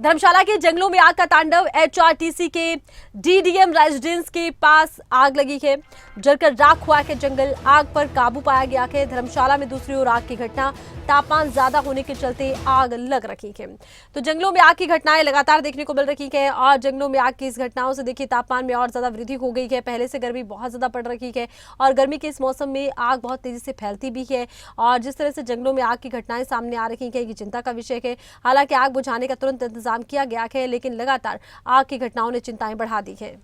धर्मशाला के जंगलों में आग का तांडव। एचआरटीसी के डीडीएम रेजिडेंस के पास आग लगी है। जलकर राख हुआ है जंगल। आग पर काबू पाया गया है। धर्मशाला में दूसरी ओर आग की घटना। तापमान ज्यादा होने के चलते आग लग रही है। तो जंगलों में आग की घटनाएं लगातार देखने को मिल रही है और जंगलों में आग की इस घटनाओं से देखिए तापमान में और ज्यादा वृद्धि हो गई है। पहले से गर्मी बहुत ज्यादा पड़ रही है और गर्मी के इस मौसम में आग बहुत तेजी से फैलती भी है और जिस तरह से जंगलों में आग की घटनाएं सामने आ रही है ये चिंता का विषय है। हालांकि आग बुझाने का तुरंत इंतजाम किया गया है लेकिन लगातार आग की घटनाओं ने चिंताएं बढ़ा दी है।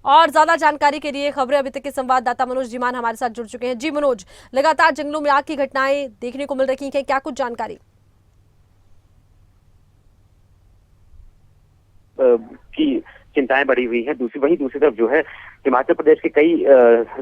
और ज्यादा जानकारी के लिए खबरें अभी तक के संवाददाता मनोज जीमान हमारे साथ जुड़ चुके हैं। जी मनोज, लगातार जंगलों में आग की घटनाएं देखने को मिल रही हैं, क्या कुछ जानकारी? की चिंताएं बढ़ी हुई है। दूसरी तरफ जो है हिमाचल प्रदेश के कई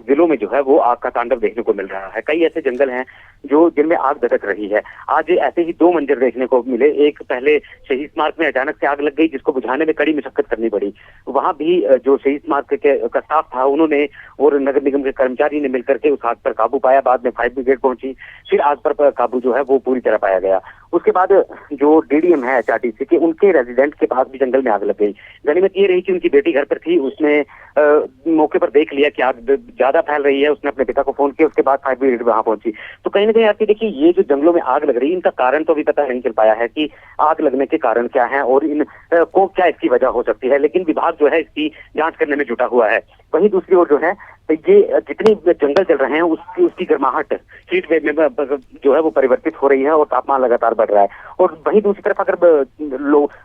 जिलों में जो है वो आग का तांडव देखने को मिल रहा है। कई ऐसे जंगल हैं जो जिनमें आग धधक रही है। आज ऐसे ही दो मंजर देखने को मिले। एक पहले शहीद स्मारक में अचानक से आग लग गई जिसको बुझाने में कड़ी मशक्कत करनी पड़ी। वहां भी जो शहीद स्मारक का स्टाफ था उन्होंने और नगर निगम के कर्मचारी ने मिलकर के उस आग पर काबू पाया। बाद में फायर ब्रिगेड पहुंची, फिर आग पर काबू जो है वो पूरी तरह पाया गया। उसके बाद जो डीडीएम है एचआरटीसी के, उनके रेजिडेंट के पास भी जंगल में आग लग गई। गनीमत ये रही कि उनकी बेटी घर पर थी। उसने मौके पर देख लिया कि आग ज्यादा फैल रही है। उसने अपने पिता को फोन किया, उसके बाद फायर ब्रिगेड वहां पहुंची। तो कहीं ना कहीं आपकी देखिए ये जो जंगलों में आग लग रही है इनका कारण तो अभी पता नहीं चल पाया है कि आग लगने के कारण क्या है और इन को क्या इसकी वजह हो सकती है, लेकिन विभाग जो है इसकी जांच करने में जुटा हुआ है। वहीं दूसरी ओर जो है ये जितनी जंगल चल रहे हैं उसकी गर्माहट हीट वेव में जो है वो परिवर्तित हो रही है और तापमान लगातार बढ़ रहा है। और वहीं दूसरी तरफ अगर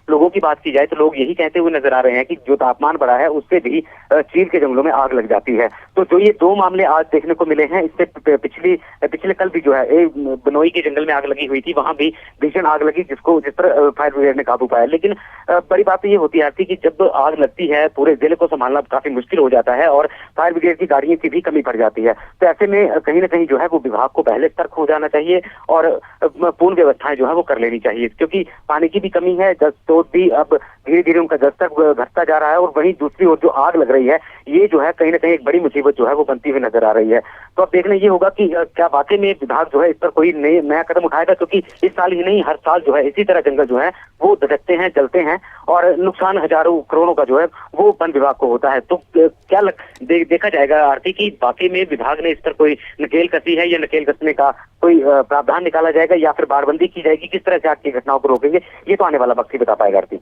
लोगों की बात की जाए तो लोग यही कहते हुए नजर आ रहे हैं कि जो तापमान बढ़ा है उससे भी चील के जंगलों में आग लग जाती है। तो जो ये दो मामले आज देखने को मिले हैं, इससे पिछले कल भी जो है बनोई के जंगल में आग लगी हुई थी। वहां भी भीषण आग लगी जिस पर फायर ब्रिगेड ने काबू पाया। लेकिन बड़ी बात तो ये होती है कि जब आग लगती है पूरे जिले को संभालना काफी मुश्किल हो जाता है और फायर ब्रिगेड की गाड़ियों की भी कमी पड़ जाती है। तो ऐसे में कहीं ना कहीं जो है वो विभाग को पहले सतर्क हो जाना चाहिए और पूर्ण व्यवस्थाएं जो है वो कर लेनी चाहिए, क्योंकि पानी की भी कमी है। जल स्रोत भी अब धीरे धीरे उनका जलस्तर घटता जा रहा है और वहीं दूसरी ओर जो आग लग रही है ये जो है कहीं ना कहीं एक बड़ी मुसीबत जो है वो बनती हुई नजर आ रही है। तो अब देखना ये होगा कि क्या वाकई में विभाग जो है इस पर कोई नया कदम उठाएगा, क्योंकि इस साल ही नहीं हर साल जो है इसी तरह जंगल जो है वो धधकते हैं, जलते हैं और नुकसान हजारों करोड़ों का जो है वो वन विभाग को होता है। तो क्या देखा जाएगा आरती की वाकई में विभाग ने इस पर कोई नकेल कसी है या नकेल कसने का कोई प्रावधान निकाला जाएगा या फिर बाड़बंदी की जाएगी, किस तरह से आग की घटनाओं को रोकेंगे, ये तो आने वाला वक्त ही बता पाएगा आरती।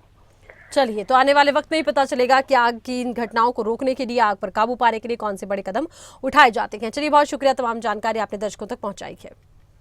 चलिए, तो आने वाले वक्त में ही पता चलेगा कि आग की इन घटनाओं को रोकने के लिए, आग पर काबू पाने के लिए कौन से बड़े कदम उठाए जाते हैं। चलिए, बहुत शुक्रिया, तमाम जानकारी आपने दर्शकों तक पहुंचाई है।